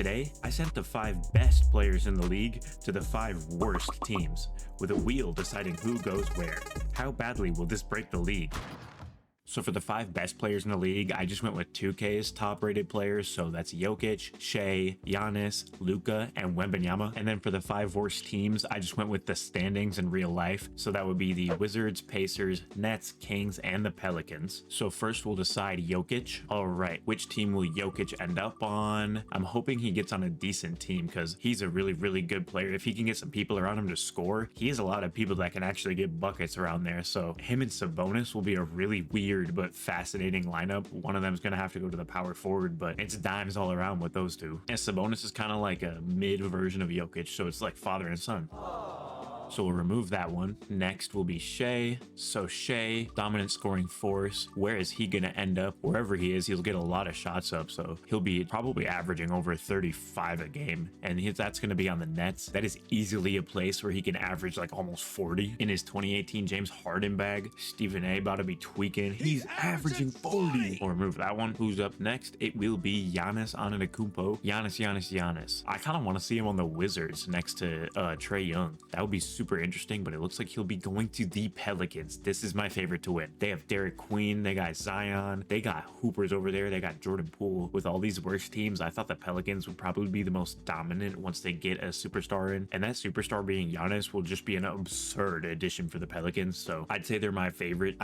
Today, I sent the 5 best players in the league to the 5 worst teams, with a wheel deciding who goes where. How badly will this break the league? So for the 5 best players in the league, I just went with 2K's top rated players. So that's Jokic, Shea, Giannis, Luka, and Wembanyama. And then for the 5 worst teams, I just went with the standings in real life. So that would be the Wizards, Pacers, Nets, Kings, and the Pelicans. So first we'll decide Jokic. All right, which team will Jokic end up on? I'm hoping he gets on a decent team because he's a really good player. If he can get some people around him to score, he has a lot of people that can actually get buckets around there. So him and Sabonis will be a really weird but fascinating lineup. One of them is going to have to go to the power forward, but it's dimes all around with those two. And Sabonis is kind of like a mid version of Jokic, so it's like father and son. So we'll remove that one. Next will be Shea. So Shea, dominant scoring force. Where is he going to end up? Wherever he is, he'll get a lot of shots up. So he'll be probably averaging over 35 a game. And that's going to be on the Nets. That is easily a place where he can average like almost 40. In his 2018 James Harden bag, Stephen A about to be tweaking. He's averaging 40. We'll remove that one. Who's up next? It will be Giannis Antetokounmpo. Giannis. I kind of want to see him on the Wizards next to Trae Young. That would be super interesting, but it looks like he'll be going to the Pelicans. This is my favorite to win. They have Derek Queen, they got Zion, they got hoopers over there, they got Jordan Poole. With all these worst teams, I thought the Pelicans would probably be the most dominant once they get a superstar in, and that superstar being Giannis will just be an absurd addition for the Pelicans. So I'd say they're my favorite.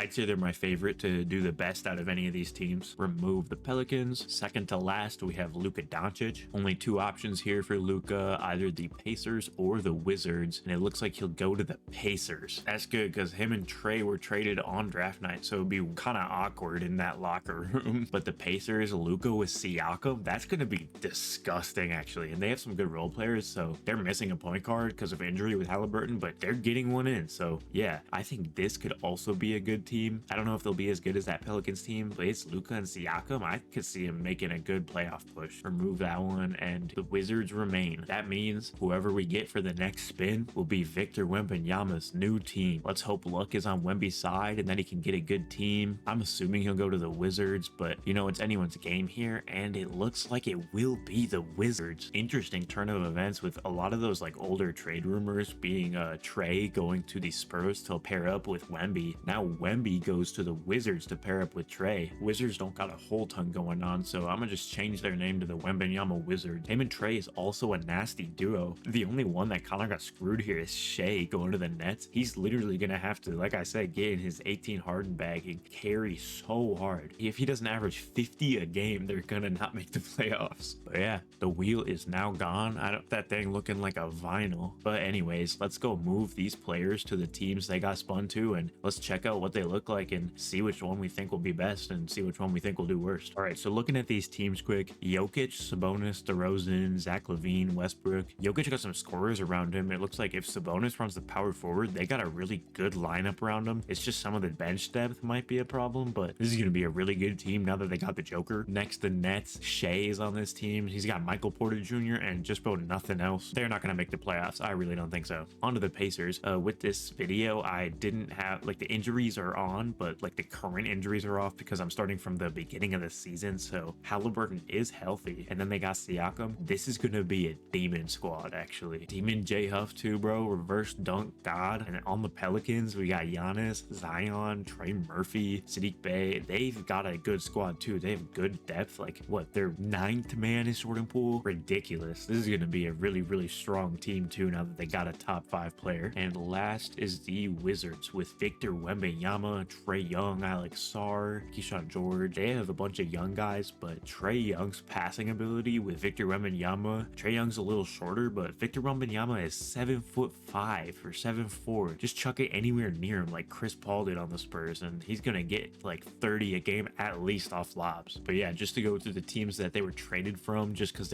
To do the best out of any of these teams. Remove the Pelicans. Second to last, we have Luka Doncic. Only 2 options here for Luka, either the Pacers or the Wizards, and it looks like he'll go to the Pacers. That's good because him and Trey were traded on draft night, so it'd be kind of awkward in that locker room. But the Pacers, Luka with Siakam, that's going to be disgusting actually. And they have some good role players, so they're missing a point guard because of injury with Halliburton, but they're getting one in. So yeah, I think this could also be a good team. I don't know if they'll be as good as that Pelicans team, but it's Luka and Siakam. I could see him making a good playoff push. Remove that one, and the Wizards remain. That means whoever we get for the next spin will be Victor Wembanyama's new team. Let's hope luck is on Wemby's side and that he can get a good team. I'm assuming he'll go to the Wizards, but you know, it's anyone's game here, and it looks like it will be the Wizards. Interesting turn of events with a lot of those like older trade rumors being Trey going to the Spurs to pair up with Wemby. Now Wemby goes to the Wizards to pair up with Trey. Wizards don't got a whole ton going on, so I'm gonna just change their name to the Wembanyama Wizards. Him and Trey is also a nasty duo. The only one that kind of got screwed here is Shea going to the Nets. He's literally gonna have to, like I said, get in his 18 Harden bag and carry so hard. If he doesn't average 50 a game, they're gonna not make the playoffs. But yeah, the wheel is now gone. That thing looking like a vinyl. But anyways, let's go move these players to the teams they got spun to, and let's check out what they look like and see which one we think will be best and see which one we think will do worst. All right, so looking at these teams quick, Jokic, Sabonis, DeRozan, Zach LaVine, Westbrook. Jokic got some scorers around him. It looks like if Sabonis runs the power forward, they got a really good lineup around him. It's just some of the bench depth might be a problem, but this is going to be a really good team now that they got the Joker. Next, the Nets. Shea is on this team. He's got Michael Porter Jr. and just about nothing else. They're not going to make the playoffs. I really don't think so. On to the Pacers. With this video, I didn't have, like, the injuries are on, but like the current injuries are off because I'm starting from the beginning of the season. So Halliburton is healthy, and then they got Siakam. This is going to be a demon squad, actually. Demon J Huff too, bro. Reverse dunk god. And on the Pelicans, we got Giannis, Zion, Trey Murphy, Sadiq Bey. They've got a good squad too. They have good depth. Like, what, their 9th man is Jordan Poole? Ridiculous. This is going to be a really strong team too now that they got a top 5 player. And last is the Wizards with Victor Wembanyama, Trae Young, Alex Sarr, Keyshawn George. They have a bunch of young guys, but Trae Young's passing ability with Victor Wembanyama. Trae Young's a little shorter, but Victor Wembanyama is 7'5" or 7'4". Just chuck it anywhere near him like Chris Paul did on the Spurs, and he's gonna get like 30 a game at least off lobs. But yeah, just to go through the teams that they were traded from, just because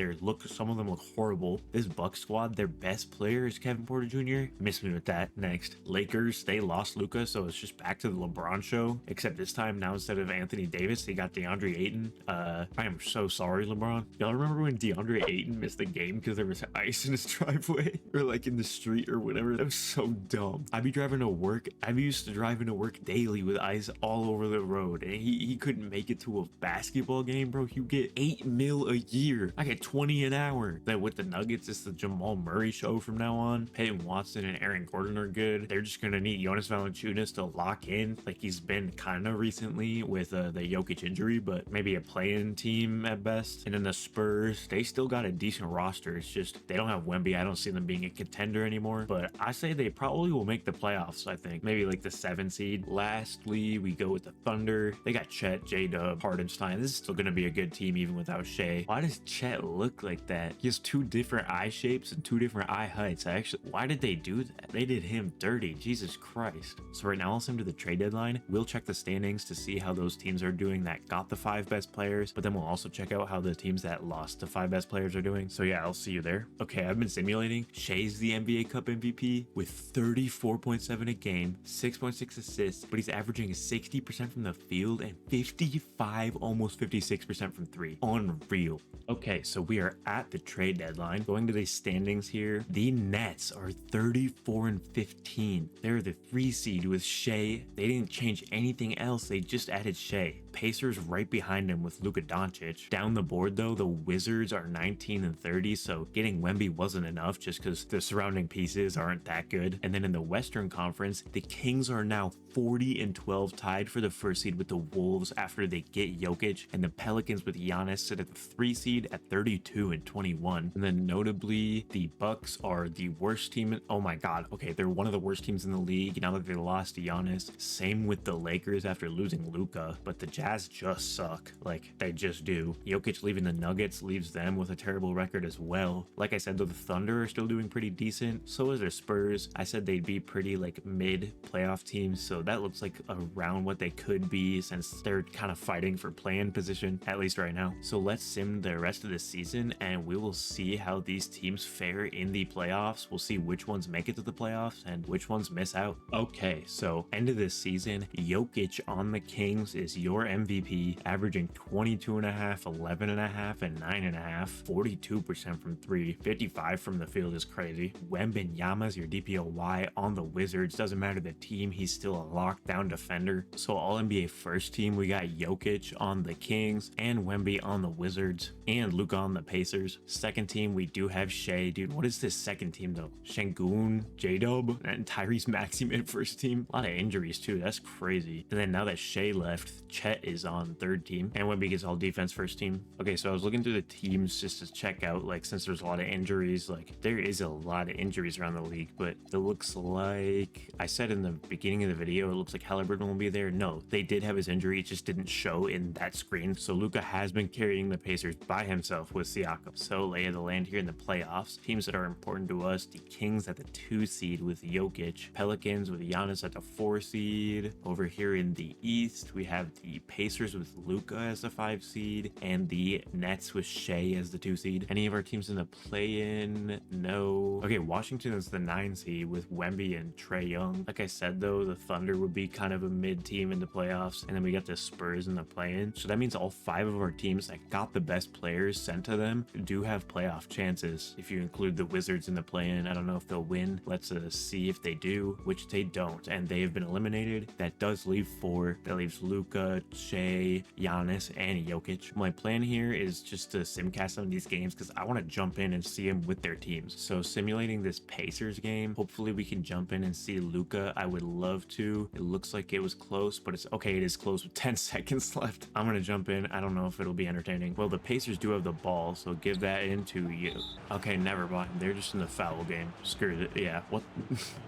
some of them look horrible. This Bucks squad, their best player is Kevin Porter Jr. Miss me with that. Next, Lakers. They lost Luka, so it's just back to the LeBron show, except this time now instead of Anthony Davis, they got DeAndre Ayton. I am so sorry, LeBron. Y'all remember when DeAndre Ayton missed the game because there was ice in his driveway or like in the street or whatever? whatever. That was so dumb. I'd be driving to work. I'm used to driving to work daily with ice all over the road, and he couldn't make it to a basketball game, bro. You get 8 mil a year. I get 20 an hour. Then with the Nuggets, it's the Jamal Murray show from now on. Peyton Watson and Aaron Gordon are good. They're just gonna need Jonas Valanciunas to lock in, like he's been kind of recently with the Jokic injury, but maybe a play-in team at best. And then the Spurs, they still got a decent roster. It's just they don't have Wemby. I don't see them being a contender anymore, but I say they probably will make the playoffs. I think maybe like the 7 seed. Lastly, we go with the Thunder. They got Chet, J-Dub, Hardenstein. This is still gonna be a good team even without Shea. Why does Chet look like that? He has 2 different eye shapes and 2 different eye heights. Why did they do that? They did him dirty. Jesus Christ. So right now, I'll send to the trade deadline. We'll check the standings to see how those teams are doing that got the 5 best players, but then we'll also check out how the teams that lost the 5 best players are doing. So yeah, I'll see you there. Okay, I've been simulating. Shea's the NBA Cup MVP with 34.7 a game, 6.6 assists, but he's averaging 60% from the field and 55, almost 56% from 3. Unreal. Okay, so we are at the trade deadline. Going to the standings here, the Nets are 34 and 15. They're the 3 seed with Shea. They didn't change anything else. They just added Shea. Pacers right behind him with Luka Doncic. Down the board though, the Wizards are 19 and 30, so getting Wemby wasn't enough just because the surrounding pieces aren't that good. And then in the Western Conference, the Kings are now 40 and 12, tied for the 1st seed with the Wolves after they get Jokic, and the Pelicans with Giannis sit at the 3 seed at 32 and 21. And then notably, the Bucks are the worst team. Oh my god, okay, they're one of the worst teams in the league now that they lost Giannis. Same with the Lakers after losing Luka, but the Jazz just suck. Like, they just do. Jokic leaving the Nuggets leaves them with a terrible record as well. Like I said though, the Thunder are still doing pretty decent. So is their Spurs. I said they'd be pretty like mid playoff teams, so that looks like around what they could be since they're kind of fighting for play-in position, at least right now. So let's sim the rest of the season and we will see how these teams fare in the playoffs. We'll see which ones make it to the playoffs and which ones miss out. Okay, so end of this season, Jokic on the Kings is your MVP, averaging 22.5, 11.5, and 9.5, 42% from 3, 55 from the field is crazy. Wembanyama's your DPOY on the Wizards. Doesn't matter the team, he's still a lockdown defender. So all NBA first team, we got Jokic on the Kings and Wemby on the Wizards and Luka on the Pacers. Second team, we do have Shea. Dude, what is this second team though? Şengün, J-Dub, and Tyrese Maxey mid first team. A lot of injuries too. That's crazy. And then now that Shea left, Chet is on third team and Wemby gets all defense first team. Okay, so I was looking through the teams just to check out, like, since there's a lot of injuries, like there is a lot of injuries around the league, but it looks like I said in the beginning of the video, it looks like Halliburton will be there. No, they did have his injury. It just didn't show in that screen. So Luka has been carrying the Pacers by himself with Siakam. So lay of the land here in the playoffs. Teams that are important to us, the Kings at the 2 seed with Jokic, Pelicans with Giannis at the 4 seed. Over here in the East, we have the Pacers with Luka as the 5 seed and the Nets with Shea as the 2 seed. Any of our teams in the play-in? No. Okay, Washington is the 9 seed with Wemby and Trae Young. Like I said though, the Thunder would be kind of a mid team in the playoffs, and then we got the Spurs in the play-in. So that means all 5 of our teams that got the best players sent to them do have playoff chances. If you include the Wizards in the play-in, I don't know if they'll win. Let's see if they do, which they don't, and they have been eliminated. That does leave 4. That leaves Luka, Shea, Giannis, and Jokic. My plan here is just to simcast some of these games because I want to jump in and see them with their teams. So simulating this Pacers game, hopefully we can jump in and see Luka. I would love to. It looks like it was close, but it's okay. It is close with 10 seconds left. I'm gonna jump in. I don't know if it'll be entertaining. Well, the Pacers do have the ball, so give that into you. Okay, never mind. They're just in the foul game. Screw it. Yeah, what?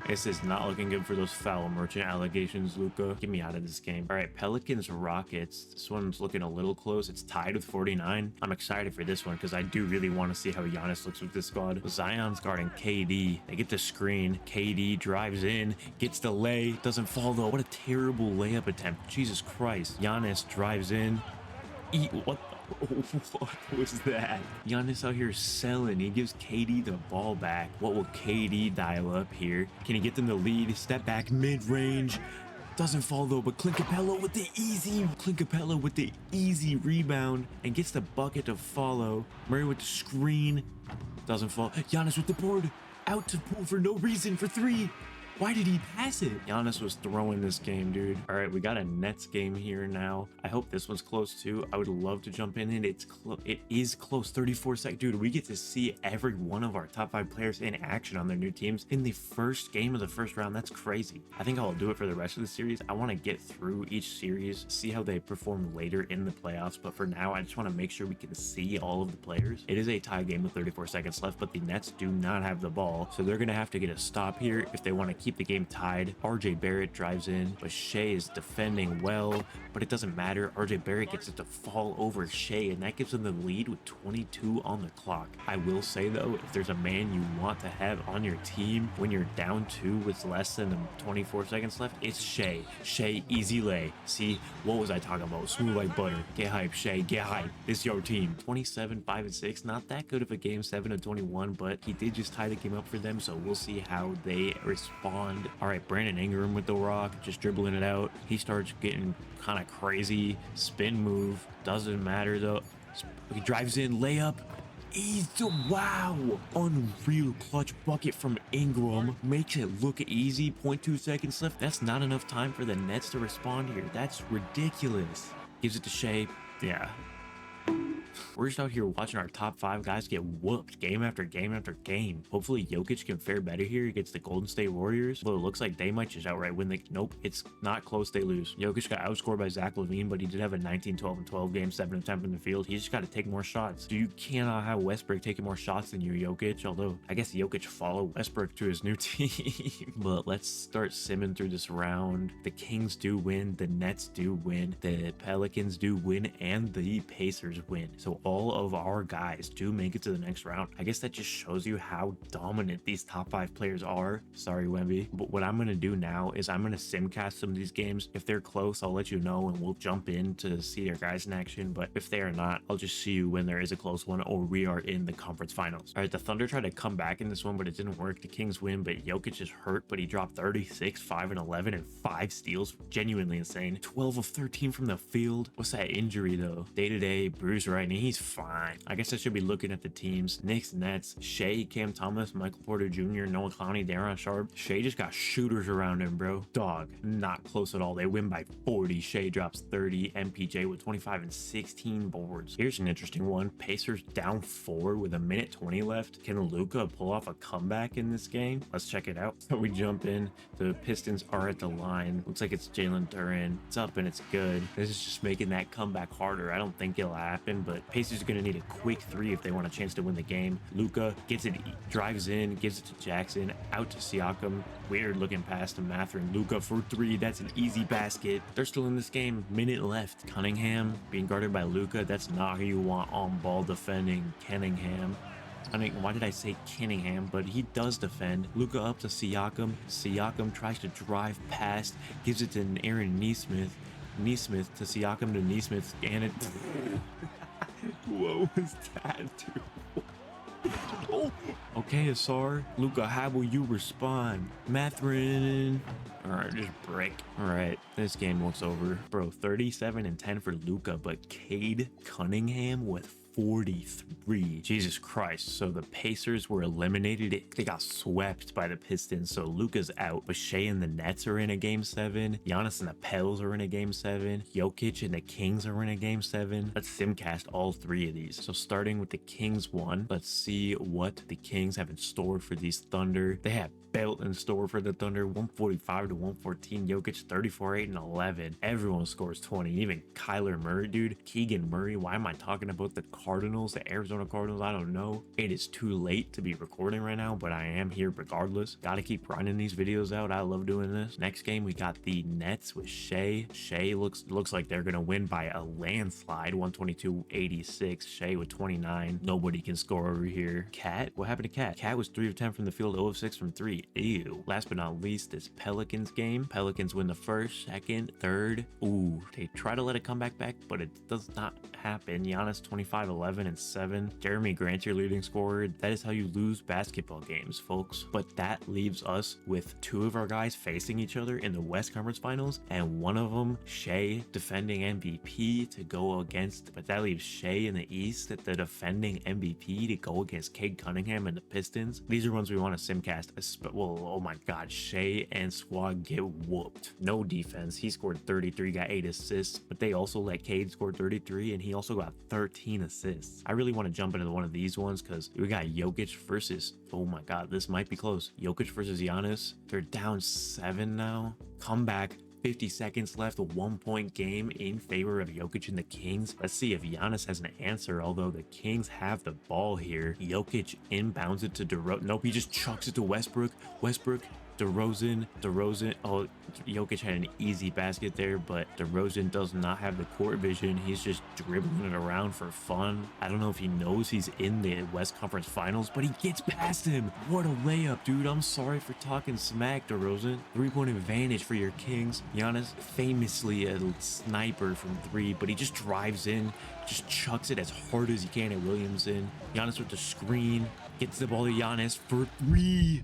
This is not looking good for those foul merchant allegations, Luka. Get me out of this game. All right, Pelicans Rockets. This one's looking a little close. It's tied with 49. I'm excited for this one because I do really want to see how Giannis looks with this squad. Zion's guarding KD. They get the screen. KD drives in, gets the lay, doesn't fall though. What a terrible layup attempt. Jesus Christ. Giannis drives in. What was that? Giannis out here selling. He gives KD the ball back. What will KD dial up here? Can he get them to lead? Step back mid-range. Doesn't fall though, but Clint Capella with the easy rebound and gets the bucket to follow. Murray with the screen. Doesn't fall. Giannis with the board. Out to Poole for no reason for three. Why did he pass it? Giannis was throwing this game, dude. All right, we got a Nets game here now. I hope this one's close too. I would love to jump in it. It is close. 34 seconds. Dude, we get to see every one of our top 5 players in action on their new teams in the first game of the first round. That's crazy. I think I'll do it for the rest of the series. I want to get through each series, see how they perform later in the playoffs. But for now, I just want to make sure we can see all of the players. It is a tie game with 34 seconds left, but the Nets do not have the ball. So they're going to have to get a stop here if they want to keep the game tied. RJ Barrett drives in, but Shea is defending well, but it doesn't matter. RJ Barrett gets it to fall over Shea, and that gives them the lead with 22 on the clock. I will say though, if there's a man you want to have on your team when you're down 2 with less than 24 seconds left, it's Shea. Shea, easy lay. See, what was I talking about? Smooth like butter. Get hype, Shea, get hype. This is your team. 27, 5, and 6. Not that good of a game, 7 of 21, but he did just tie the game up for them, so we'll see how they respond. All right, Brandon Ingram with the rock, just dribbling it out. He starts getting kind of crazy. Spin move, doesn't matter though. He drives in, layup. Easy, wow! Unreal clutch bucket from Ingram. Makes it look easy. 0.2 seconds left. That's not enough time for the Nets to respond here. That's ridiculous. Gives it to Shea. Yeah. We're just out here watching our top 5 guys get whooped game after game after game. Hopefully Jokic can fare better here against the Golden State Warriors. Although it looks like they might just outright win. Nope, it's not close. They lose. Jokic got outscored by Zach LaVine, but he did have a 19, 12, and 12 game, 7 of 10 from the field. He's just got to take more shots. You cannot have Westbrook taking more shots than you, Jokic. Although I guess Jokic followed Westbrook to his new team. But let's start simming through this round. The Kings do win. The Nets do win. The Pelicans do win. And the Pacers win. So all of our guys do make it to the next round. I guess that just shows you how dominant these top 5 players are. Sorry, Wemby. But what I'm going to do now is I'm going to simcast some of these games. If they're close, I'll let you know and we'll jump in to see their guys in action. But if they are not, I'll just see you when there is a close one or we are in the conference finals. All right, the Thunder tried to come back in this one, but it didn't work. The Kings win, but Jokic is hurt, but he dropped 36, 5 and 11, and 5 steals. Genuinely insane. 12 of 13 from the field. What's that injury though? Day-to-day, Bruce Wright, and he's fine. I guess I should be looking at the teams. Knicks, Nets, Shea, Cam Thomas, Michael Porter Jr., Noah Clowney, Darren Sharp. Shea just got shooters around him, bro. Dog, not close at all. They win by 40. Shea drops 30. MPJ with 25 and 16 boards. Here's an interesting one. Pacers down 4 with a minute 20 left. Can Luka pull off a comeback in this game? Let's check it out. So we jump in. The Pistons are at the line. Looks like it's Jalen Duren. It's up and it's good. This is just making that comeback harder. I don't think it'll happen, but Pacers are going to need a quick 3 if they want a chance to win the game. Luka gets it, drives in, gives it to Jackson, out to Siakam. Weird looking pass to Mathurin. Luka for 3. That's an easy basket. They're still in this game. Minute left. Cunningham being guarded by Luka. That's not who you want on ball defending. Cunningham. Why did I say Cunningham? But he does defend. Luka up to Siakam. Siakam tries to drive past, gives it to Aaron Nesmith. Nesmith to Siakam to Nesmith, and it. What was that, dude? Oh. Okay, Asar. Luka, how will you respond? Mathurin. All right, just break. All right, this game looks over. Bro, 37 and 10 for Luka, but Cade Cunningham with 43. Jesus Christ. So the Pacers were eliminated. They got swept by the Pistons. So Luka's out. But Shea and the Nets are in a game 7. Giannis and the Pels are in a game 7. Jokic and the Kings are in a game 7. Let's simcast all 3 of these. So starting with the Kings one, let's see what the Kings have in store for these Thunder. They have belt in store for the Thunder. 145 to 114. Jokic 34, 8, and 11. Everyone scores 20. Even Kyler Murray, dude. Keegan Murray. Why am I talking about the Cardinals, the Arizona Cardinals? I don't know. It is too late to be recording right now, but I am here regardless. Gotta keep grinding these videos out. I love doing this. Next game, we got the Nets with Shea. Shea looks like they're gonna win by a landslide. 122-86. Shea with 29. Nobody can score over here. Cat? What happened to Cat? Cat was 3 of 10 from the field, 0 of 6 from 3. Ew. Last but not least, this Pelicans game. Pelicans win the first, second, third. Ooh, they try to let it come back, but it does not happen. Giannis 25, 11 and 7. Jeremy Grant, your leading scorer. That is how you lose basketball games, folks. But that leaves us with two of our guys facing each other in the West Conference Finals, and one of them, Shea, defending MVP, to go against. But that leaves Shea in the East, the defending MVP, to go against Cade Cunningham and the Pistons. These are ones we want to simcast. Well, oh my God, Shea and Squad get whooped. No defense. He scored 33, got 8 assists, but they also let Cade score 33, and he also got 13 assists. I really want to jump into one of these ones because we got Jokic versus, oh my God, this might be close. Jokic versus Giannis. They're down 7 now. Comeback. 50 seconds left, a 1-point game in favor of Jokic and the Kings. Let's see if Giannis has an answer, although the Kings have the ball here. Jokic inbounds it to DeRozan. Nope, he just chucks it to Westbrook. DeRozan. Oh, Jokic had an easy basket there, but DeRozan does not have the court vision. He's just dribbling it around for fun. I don't know if he knows he's in the West Conference Finals, but he gets past him. What a layup, dude. I'm sorry for talking smack, DeRozan. 3-point advantage for your Kings. Giannis, famously a sniper from 3, but he just drives in, just chucks it as hard as he can at Williamson. Giannis with the screen, gets the ball to Giannis for 3.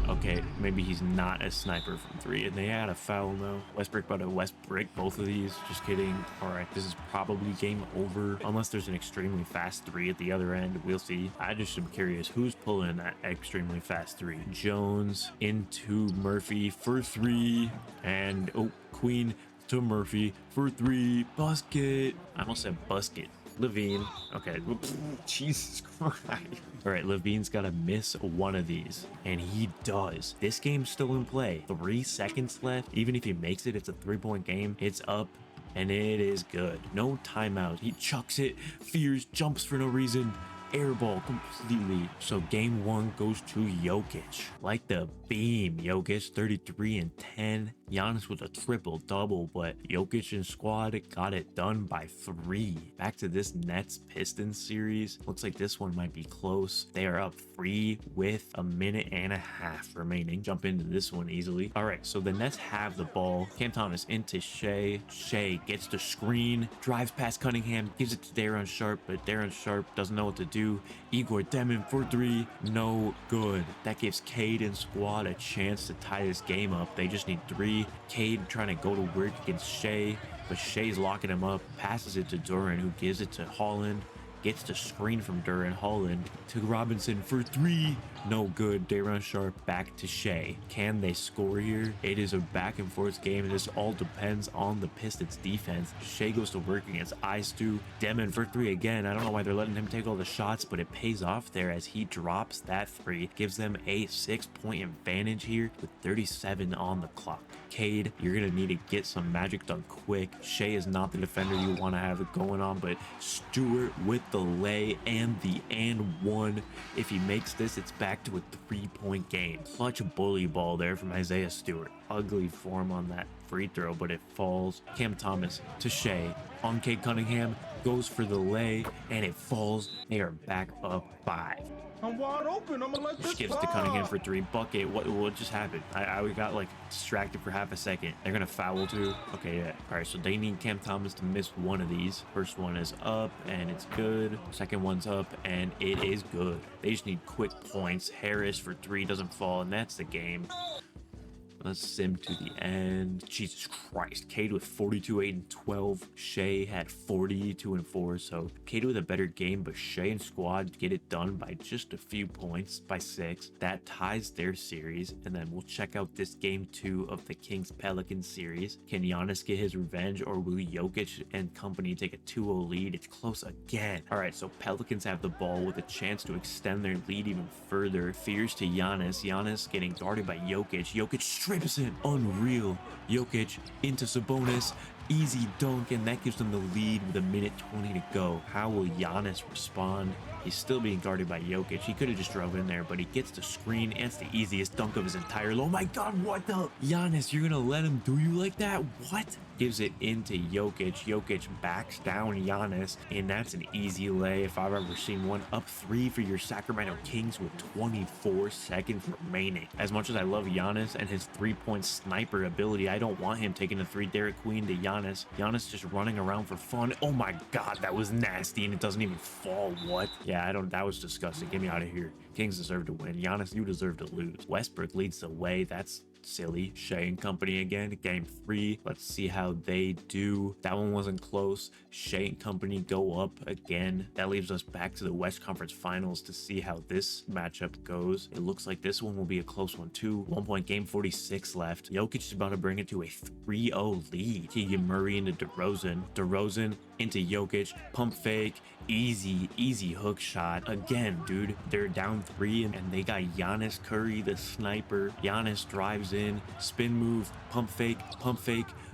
Okay, maybe he's not a sniper from 3, and they had a foul now. Westbrook about to Westbrook both of these. Just kidding. All right, this is probably game over unless there's an extremely fast 3 at the other end. We'll see. I just am curious who's pulling that extremely fast 3. Jones into Murphy for 3, and oh, Queen to Murphy for 3. Busket. I almost said busket. Levine. Okay. Jesus Christ. All right, Levine's got to miss one of these, and he does. This game's still in play. 3 seconds left. Even if he makes it, it's a 3-point game. It's up, and it is good. No timeout. He chucks it. Fears, jumps for no reason. Airball completely. So game 1 goes to Jokic. Like the beam, Jokic 33 and 10. Giannis with a triple-double, but Jokic and Squad got it done by 3. Back to this Nets-Pistons series. Looks like this one might be close. They are up 3 with a minute and a half remaining. Jump into this one easily. All right, so the Nets have the ball. Cam Thomas into Shea. Shea gets the screen, drives past Cunningham, gives it to Daron Sharp, but Daron Sharp doesn't know what to do. Igor Demon for 3, no good. That gives Cade and Squad a chance to tie this game up. They just need 3. Cade trying to go to work against Shea, but Shea's locking him up, passes it to Duran, who gives it to Holland, gets the screen from Duran. Holland to Robinson for 3, no good. Daron Sharp back to Shea. Can they score here? It is a back and forth game, and this all depends on the Pistons defense. Shea goes to work against Istu. Demon for 3 again. I don't know why they're letting him take all the shots, but it pays off there as he drops that 3. Gives them a 6-point advantage here with 37 on the clock. Cade, you're gonna need to get some magic done quick. Shea is not the defender you want to have it going on, but Stewart with the lay and the and 1. If he makes this, it's back to a 3-point game. Clutch bully ball there from Isaiah Stewart. Ugly form on that free throw, but it falls. Cam Thomas to Shea on Cade Cunningham, goes for the lay, and it falls. They are back up 5. I'm wide open. I'm gonna let this Just gives it to Cunningham for 3. Bucket. What just happened? I got like distracted for half a second. They're gonna foul too. Okay, yeah. All right, so they need Cam Thomas to miss one of these. First one is up and it's good. Second one's up and it is good. They just need quick points. Harris for 3 doesn't fall, and that's the game. Let's sim to the end. Jesus Christ. Cade with 42, 8, and 12. Shea had 42 and 4. So Cade with a better game, but Shea and Squad get it done by just a few points, by 6. That ties their series. And then we'll check out this game 2 of the Kings Pelicans series. Can Giannis get his revenge, or will Jokic and company take a 2-0 lead? It's close again. All right, so Pelicans have the ball with a chance to extend their lead even further. Fears to Giannis. Giannis getting guarded by Jokic. Jokic strips him. Unreal. Jokic into Sabonis. Easy dunk, and that gives them the lead with a minute 20 to go. How will Giannis respond? He's still being guarded by Jokic. He could have just drove in there, but he gets the screen, and it's the easiest dunk of his entire life. Oh my God, what the? Giannis, you're gonna let him do you like that? What? gives it into Jokic. Jokic backs down Giannis, and that's an easy lay if I've ever seen one. Up 3 for your Sacramento Kings with 24 seconds remaining. As much as I love Giannis and his three-point sniper ability, I don't want him taking a 3 Derek Queen to Giannis. Giannis just running around for fun. Oh my god, that was nasty, and it doesn't even fall. What? Yeah, that was disgusting. Get me out of here. Kings deserve to win. Giannis, you deserve to lose. Westbrook leads the way. That's silly. Shea and company again, game 3. Let's see how they do. That one wasn't close. Shea and company go up again. That leaves us back to the West Conference Finals to see how this matchup goes. It looks like this one will be a close one too. 1 point game, 46 left. Jokic is about to bring it to a 3-0 lead. Keegan Murray into DeRozan. DeRozan into Jokic. Pump fake. Easy hook shot. Again, dude, they're down 3 and they got Giannis Curry, the sniper. Giannis drives in, spin move, pump fake,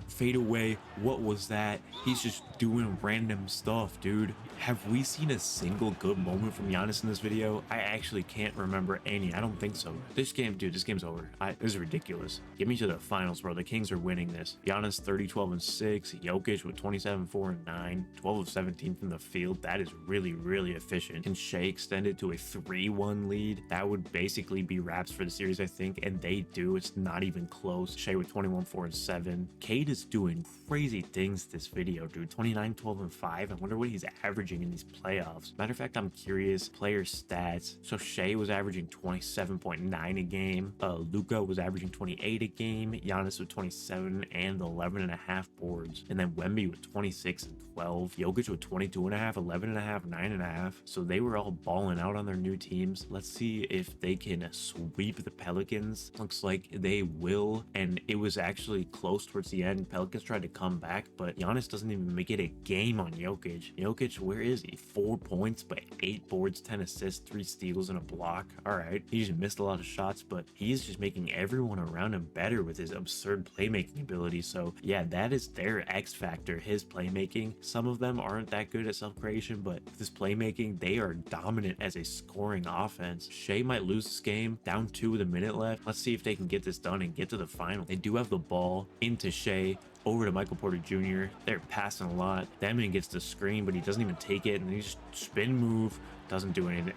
fade away. What was that? He's just doing random stuff, dude. Have we seen a single good moment from Giannis in this video? I actually can't remember any. I don't think so. This game, dude, this game's over. This is ridiculous. Get me to the finals, bro. The Kings are winning this. Giannis 30, 12, and 6. Jokic with 27, 4, and 9. 12 of 17 from the field. That is really efficient. Can Shea extend it to a 3-1 lead? That would basically be wraps for the series, I think, and they do. It's not even close. Shea with 21, 4, and 7. Cade is doing crazy things this video, dude. 29, 12, and 5. I wonder what he's averaging in these playoffs. Matter of fact, I'm curious. Player stats. So Shea was averaging 27.9 a game. Luka was averaging 28 a game. Giannis with 27 and 11.5 boards. And then Wemby with 26 and 12. Jokic with 22.5, 11.5, 9.5. So they were all balling out on their new teams. Let's see if they can sweep the Pelicans. Looks like they will. And it was actually close towards the end. Pelicans tried to come back, but Giannis doesn't even make it a game on Jokic. Jokic, where is he? 4 points, but 8 boards, 10 assists, 3 steals, and a block. All right. He just missed a lot of shots, but he's just making everyone around him better with his absurd playmaking ability. So yeah, that is their X factor, his playmaking. Some of them aren't that good at self-creation, but with his playmaking, they are dominant as a scoring offense. Shea might lose this game, down 2 with a minute left. Let's see if they can get this done and get to the final. They do have the ball into Shea, over to Michael Porter Jr. They're passing a lot. Demon gets the screen, but he doesn't even take it, and he just spin move, doesn't do anything.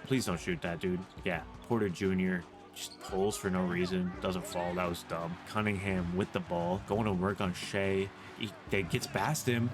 Please don't shoot that, dude. Yeah, Porter Jr. just pulls for no reason, doesn't fall. That was dumb. Cunningham with the ball, going to work on Shea. He gets past him,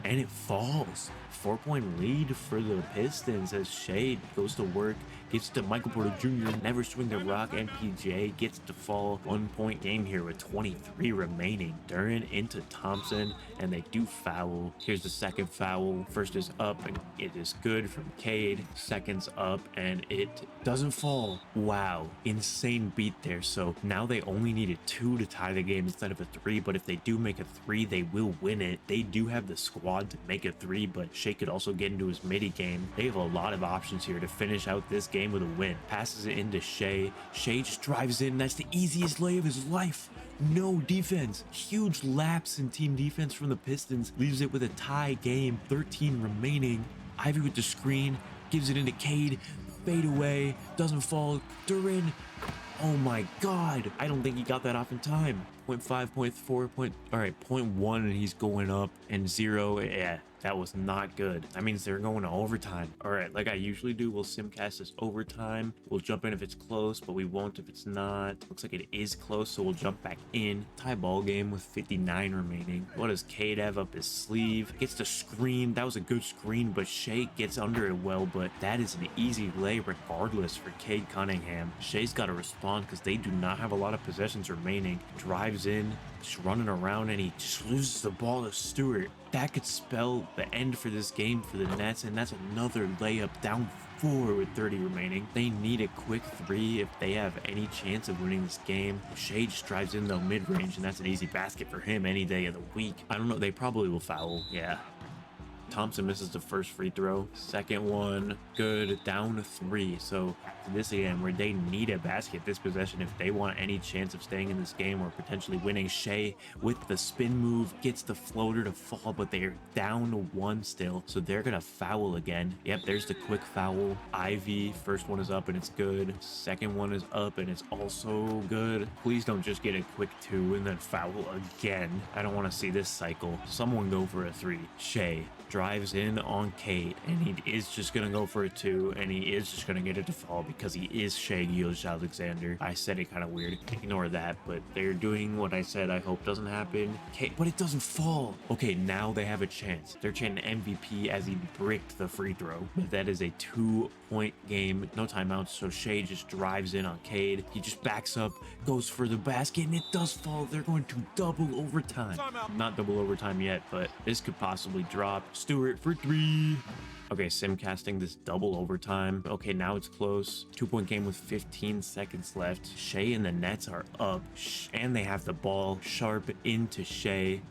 and it falls. 4-point lead for the Pistons as Shea goes to work, gets to Michael Porter Jr. Never swing the rock. MPJ gets to fall. 1 point game here with 23 remaining. Duran into Thompson, and they do foul. Here's the second foul. First is up, and it is good from Cade. Second's up, and it doesn't fall. Wow, insane beat there. So now they only needed 2 to tie the game instead of a 3, but if they do make a 3, they will win it. They do have the squad to make a 3, but Shea could also get into his midi game. They have a lot of options here to finish out this game with a win. Passes it into Shea. Shea just drives in. That's the easiest lay of his life. No defense. Huge lapse in team defense from the Pistons. Leaves it with a tie game. 13 remaining. Ivy with the screen. Gives it into Cade. Fade away. Doesn't fall. Duran. Oh my god. I don't think he got that off in time. 0.5, 0.4, all right, 0.1, and he's going up, and 0. Yeah, that was not good. That means they're going to overtime. All right, like I usually do, we'll simcast this overtime. We'll jump in if it's close, but we won't if it's not. Looks like it is close, so we'll jump back in. Tie ball game with 59 remaining. What does Cade have up his sleeve? Gets the screen. That was a good screen, but Shea gets under it well, but that is an easy lay regardless for Cade Cunningham. Shea's got to respond because they do not have a lot of possessions remaining. Drives in, just running around, and he just loses the ball to Stewart. That could spell the end for this game for the Nets, and that's another layup, down 4 with 30 remaining. They need a quick 3 if they have any chance of winning this game. Shea just drives in though mid-range, and that's an easy basket for him any day of the week. I don't know, they probably will foul. Yeah. Thompson misses the first free throw. Second one, good, down 3. So this again, where they need a basket this possession if they want any chance of staying in this game or potentially winning. Shea with the spin move gets the floater to fall, but they're down 1 still, so they're gonna foul again. Yep, there's the quick foul. Ivy, first one is up and it's good. Second one is up and it's also good. Please don't just get a quick 2 and then foul again. I don't want to see this cycle. Someone go for a 3. Shea drives in on Cade, and he is just gonna go for a 2, and he is just gonna get it to fall because he is Shea Gilgeous-Alexander. I said it kind of weird. Ignore that, but they're doing what I said I hope doesn't happen. Cade, but it doesn't fall. Okay, now they have a chance. They're chanting MVP as he bricked the free throw, but that is a 2-point game, no timeouts. So Shea just drives in on Cade. He just backs up, goes for the basket, and it does fall. They're going to double overtime. Not double overtime yet, but this could possibly drop. Stewart for 3. Okay, simcasting this double overtime. Okay, now it's close. 2-point game with 15 seconds left. Shea and the Nets are up, and they have the ball. Sharp into Shea.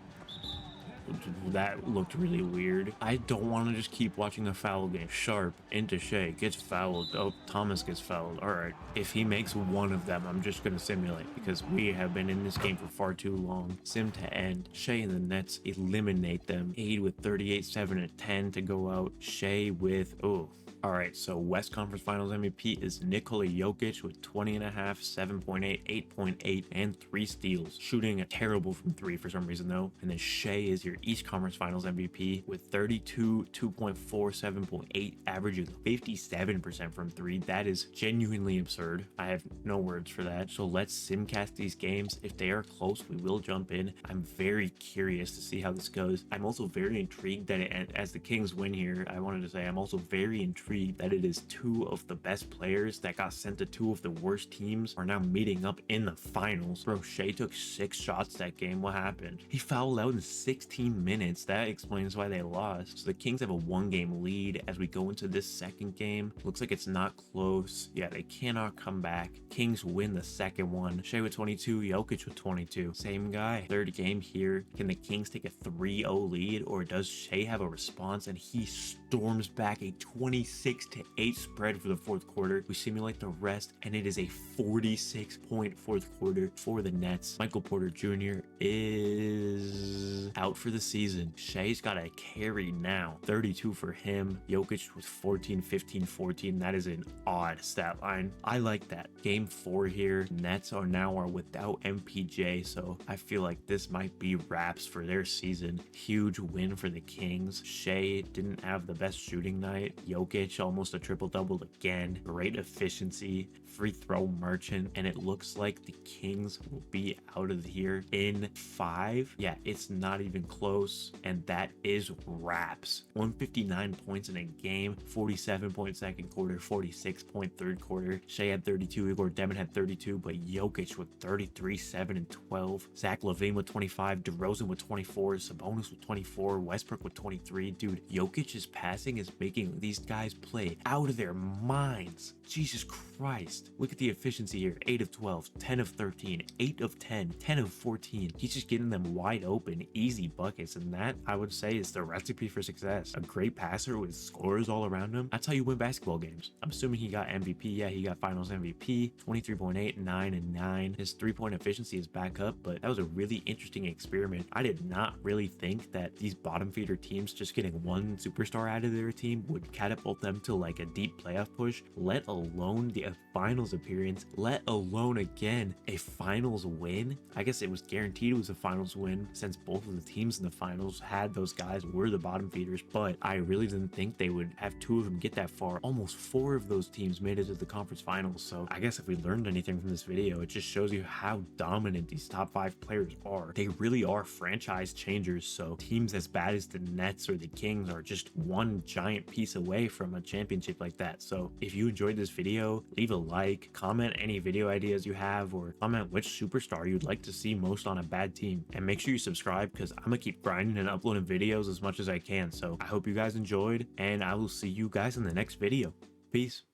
That looked really weird. I don't want to just keep watching the foul game. Sharp into Shea, gets fouled. Oh, Thomas gets fouled. All right, if he makes one of them, I'm just gonna simulate because we have been in this game for far too long. Sim to end. Shea and the Nets eliminate them. Aid with 38, 7 and 10 to go out. Shea with all right, so West Conference Finals MVP is Nikola Jokic with 20.5, 7.8, 8.8, and 3 steals. Shooting a terrible from 3 for some reason though. And then Shea is your East Conference Finals MVP with 32, 2.4, 7.8, averaging 57% from 3. That is genuinely absurd. I have no words for that. So let's simcast these games. If they are close, we will jump in. I'm very curious to see how this goes. I'm also very intrigued that as the Kings win here, I wanted to say I'm also very intrigued that it is 2 of the best players that got sent to 2 of the worst teams are now meeting up in the finals. Bro, Shea took 6 shots that game. What happened? He fouled out in 16 minutes. That explains why they lost. So the Kings have a 1-game lead as we go into this second game. Looks like it's not close. Yeah, they cannot come back. Kings win the second one. Shea with 22, Jokic with 22. Same guy. Third game here. Can the Kings take a 3-0 lead, or does Shea have a response and he storms back a 26-8 spread for the fourth quarter? We simulate the rest, and it is a 46-point fourth quarter for the Nets. Michael Porter Jr. is out for the season. Shea's got a carry now. 32 for him. Jokic with 14, 15, 14. That is an odd stat line. I like that. Game 4 here. Nets are without MPJ, so I feel like this might be wraps for their season. Huge win for the Kings. Shea didn't have the best shooting night. Jokic almost a triple-double again. Great efficiency. Free throw merchant, and it looks like the Kings will be out of here in 5. Yeah, it's not even close, and that is wraps. 159 points in a game. 47-point second quarter, 46-point third quarter. Shea had 32, Igor Demon had 32, but Jokic with 33, 7 and 12. Zach LaVine with 25, DeRozan with 24, Sabonis with 24, Westbrook with 23. Dude, Jokic's passing is making these guys play out of their minds. Jesus Christ. Look at the efficiency here. 8 of 12, 10 of 13, 8 of 10, 10 of 14. He's just getting them wide open, easy buckets, and that, I would say, is the recipe for success. A great passer with scorers all around him. That's how you win basketball games. I'm assuming he got MVP. Yeah, he got finals MVP. 23.8, 9 and 9. His 3-point efficiency is back up, but that was a really interesting experiment. I did not really think that these bottom feeder teams just getting one superstar out of their team would catapult them to like a deep playoff push, let alone the finals appearance, let alone again a finals win. I guess it was guaranteed it was a finals win since both of the teams in the finals had those guys were the bottom feeders, but I really didn't think they would have 2 of them get that far. Almost 4 of those teams made it to the conference finals. So I guess if we learned anything from this video, it just shows you how dominant these top 5 players are. They really are franchise changers. So teams as bad as the Nets or the Kings are just one giant piece away from a championship like that. So if you enjoyed this video, leave a like, comment any video ideas you have, or comment which superstar you'd like to see most on a bad team, and make sure you subscribe because I'm gonna keep grinding and uploading videos as much as I can. So I hope you guys enjoyed, and I will see you guys in the next video. Peace.